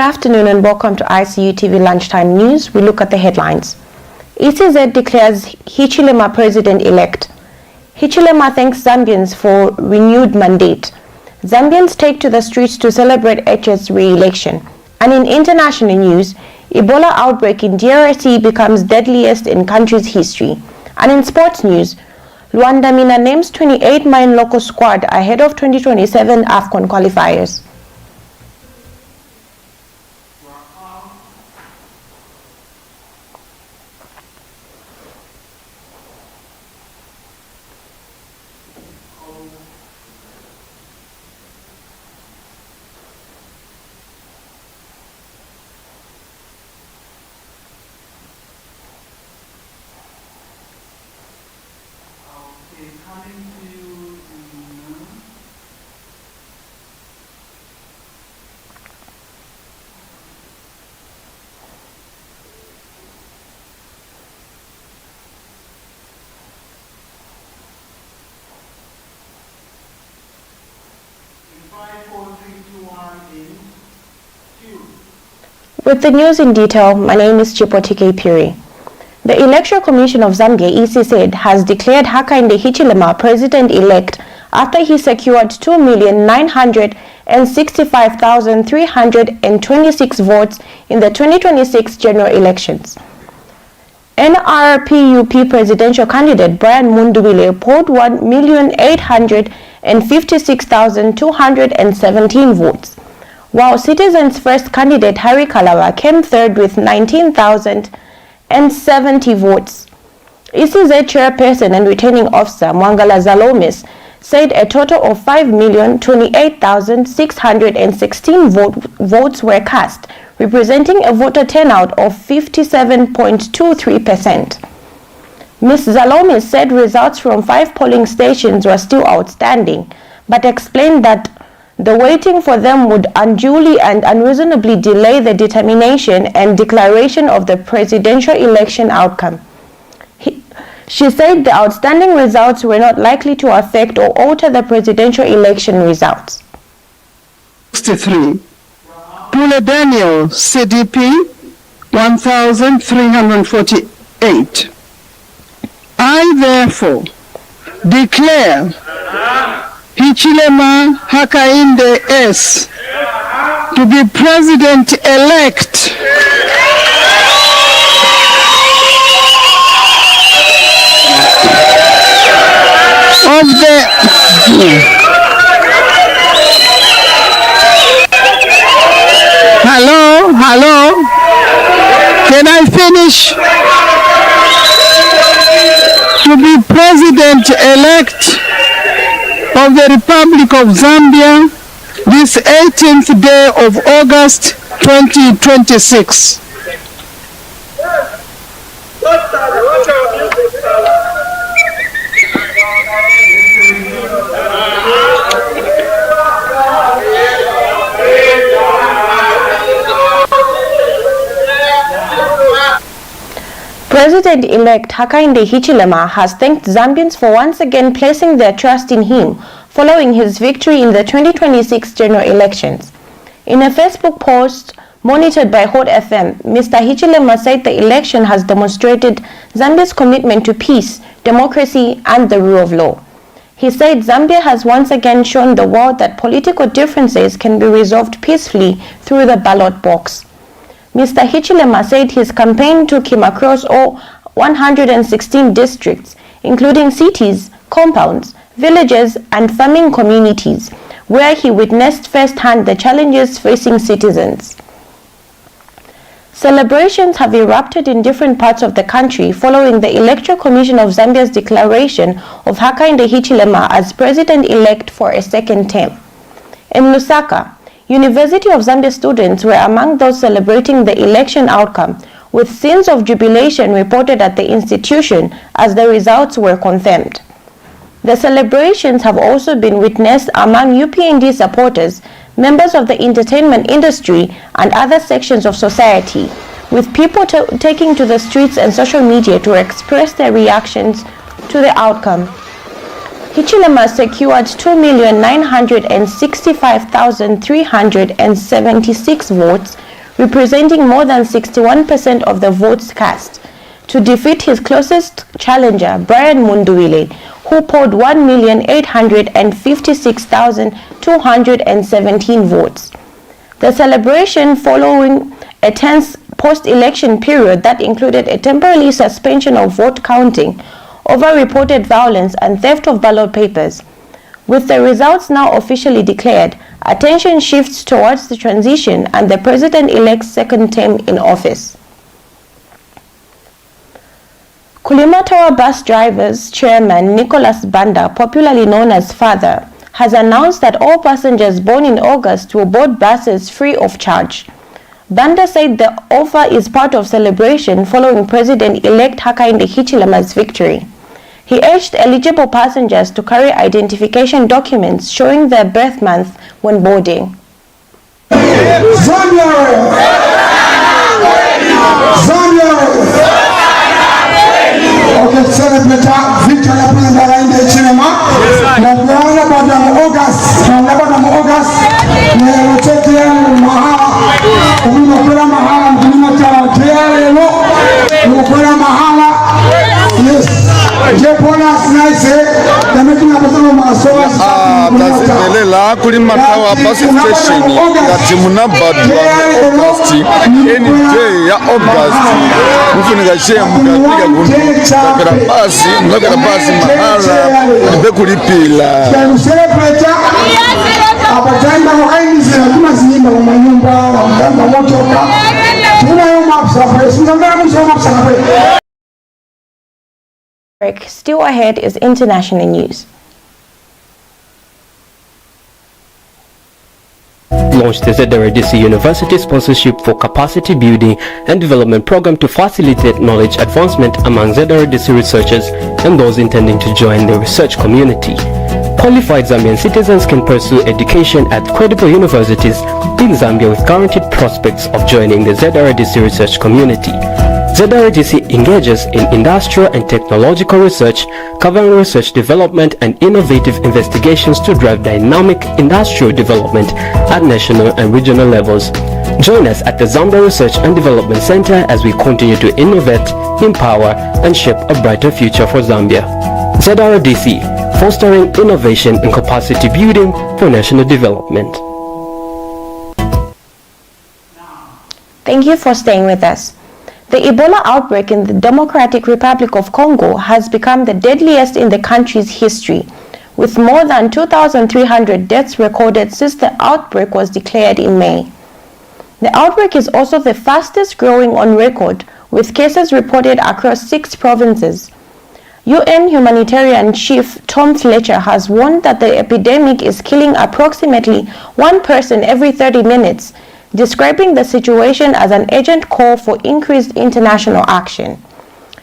afternoon and welcome to ICU TV Lunchtime News. We look at the headlines. ECZ declares Hichilema president-elect. Hichilema thanks Zambians for renewed mandate. Zambians take to the streets to celebrate H's re-election. And in international news, Ebola outbreak in DRC becomes deadliest in country's history. And in sports news, Lwandamina names 28-man local squad ahead of 2027 Afcon qualifiers. With the news in detail, my name is Chipotike Piri. The Electoral Commission of Zambia, ECZ, has declared Hakainde Hichilema president-elect after he secured 2,965,326 votes in the 2026 general elections. NRPUP presidential candidate Brian Mundubile polled 1,856,217 votes, while Citizens First candidate Harry Kalawa came third with 19,070 votes. ECZ chairperson and returning officer Mwangala Zalomis said a total of 5,028,616 votes were cast, representing a voter turnout of 57.23%. Ms. Zalomis said results from 5 polling stations were still outstanding, but explained that the waiting for them would unduly and unreasonably delay the determination and declaration of the presidential election outcome. She said the outstanding results were not likely to affect or alter the presidential election results. 63. Pule Daniel, CDP, 1,348. I therefore declare Hichilema Hakainde S. to be president-elect of the Hello? Can I finish? To be president-elect of the Republic of Zambia this 18th day of August 2026. President-elect Hakainde Hichilema has thanked Zambians for once again placing their trust in him following his victory in the 2026 general elections. In a Facebook post monitored by Hot FM, Mr. Hichilema said the election has demonstrated Zambia's commitment to peace, democracy, and the rule of law. He said Zambia has once again shown the world that political differences can be resolved peacefully through the ballot box. Mr. Hichilema said his campaign took him across all 116 districts, including cities, compounds, villages, and farming communities, where he witnessed firsthand the challenges facing citizens. Celebrations have erupted in different parts of the country following the Electoral Commission of Zambia's declaration of Hakainde Hichilema as president-elect for a second term. In Lusaka, University of Zambia students were among those celebrating the election outcome, with scenes of jubilation reported at the institution as the results were confirmed. The celebrations have also been witnessed among UPND supporters, members of the entertainment industry, and other sections of society, with people taking to the streets and social media to express their reactions to the outcome. Hichilema secured 2,965,376 votes, representing more than 61% of the votes cast, to defeat his closest challenger, Brian Munduwile, who polled 1,856,217 votes. The celebration following a tense post-election period that included a temporary suspension of vote counting over reported violence and theft of ballot papers. With the results now officially declared, attention shifts towards the transition and the president-elect's second term in office. Kulimatawa Bus Drivers Chairman Nicholas Banda, popularly known as Father, has announced that all passengers born in August will board buses free of charge. Banda said the offer is part of celebration following President-elect Hakainde Hichilema's victory. He urged eligible passengers to carry identification documents showing their birth month when boarding. Okay, celebrate victory of President Hichilema. August, tazimelela Kulimatawa bus station ngati munabadwa August any day ya August mufunika chemukafika kuno mukakera basi mahala bekulipila abajanja wakainizira tunazimba mu nyumba wamugamba motoka tunayo mapsa sinzambera musoma mapsa. Still ahead is international news. Launched the ZRDC University Sponsorship for Capacity Building and Development Program to facilitate knowledge advancement among ZRDC researchers and those intending to join the research community. Qualified Zambian citizens can pursue education at credible universities in Zambia with guaranteed prospects of joining the ZRDC research community. ZRDC engages in industrial and technological research, covering research development and innovative investigations to drive dynamic industrial development at national and regional levels. Join us at the Zambia Research and Development Center as we continue to innovate, empower, and shape a brighter future for Zambia. ZRDC, fostering innovation and capacity building for national development. Thank you for staying with us. The Ebola outbreak in the Democratic Republic of Congo has become the deadliest in the country's history, with more than 2,300 deaths recorded since the outbreak was declared in May. The outbreak is also the fastest growing on record, with cases reported across 6 provinces. UN humanitarian chief Tom Fletcher has warned that the epidemic is killing approximately 1 person every 30 minutes, describing the situation as an urgent call for increased international action.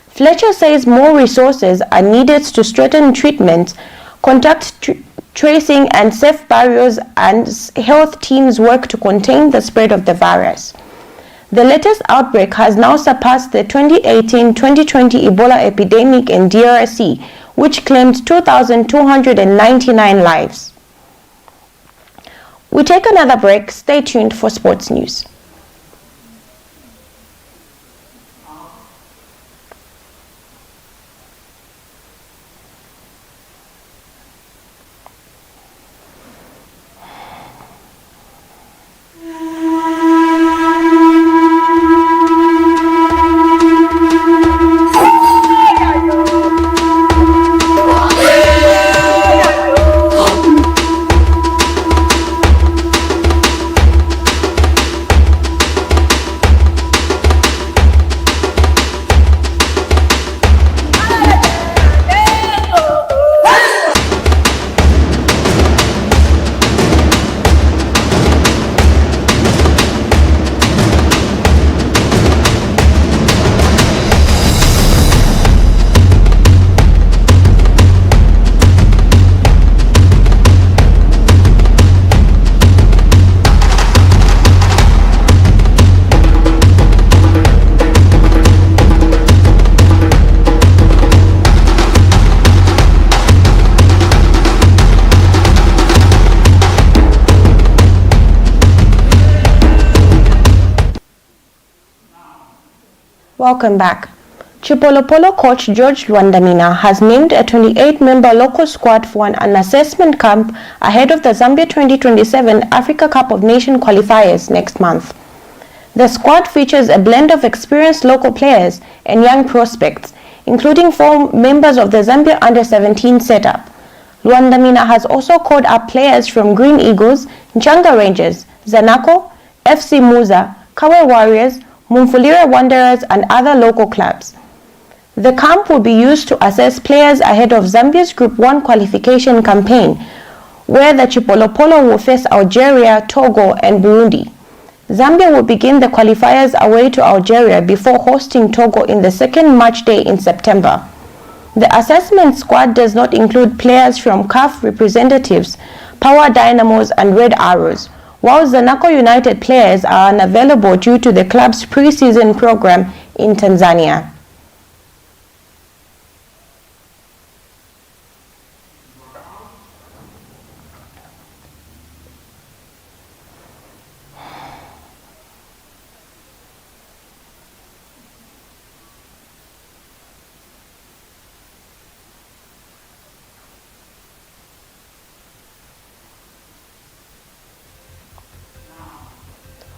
Fletcher says more resources are needed to strengthen treatment, contact tracing and safe barriers, and health teams work to contain the spread of the virus. The latest outbreak has now surpassed the 2018-2020 Ebola epidemic in DRC, which claimed 2,299 lives. We take another break. Stay tuned for sports news. Welcome back. Chipolopolo coach George Lwandamina has named a 28-member local squad for an assessment camp ahead of the Zambia 2027 Africa Cup of Nations qualifiers next month. The squad features a blend of experienced local players and young prospects, including 4 members of the Zambia under-17 setup. Lwandamina has also called up players from Green Eagles, Nchanga Rangers, Zanaco, FC Muza, Kawe Warriors, Mumfulira Wanderers and other local clubs. The camp will be used to assess players ahead of Zambia's Group 1 qualification campaign, where the Chipolopolo will face Algeria, Togo and Burundi. Zambia will begin the qualifiers away to Algeria before hosting Togo in the second match day in September. The assessment squad does not include players from CAF representatives, Power Dynamos and Red Arrows, while Zanaco United players are unavailable due to the club's pre-season program in Tanzania.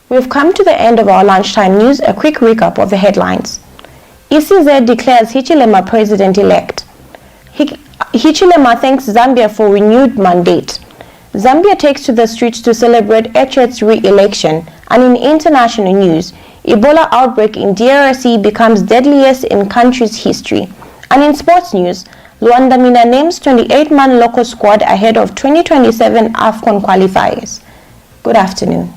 We've come to the end of our lunchtime news. A quick recap of the headlines. ECZ declares Hichilema president-elect. Hichilema thanks Zambia for renewed mandate. Zambia takes to the streets to celebrate Echet's re-election. And in international news, Ebola outbreak in DRC becomes deadliest in country's history. And in sports news, Lwandamina names 28-man local squad ahead of 2027 Afcon qualifiers. Good afternoon.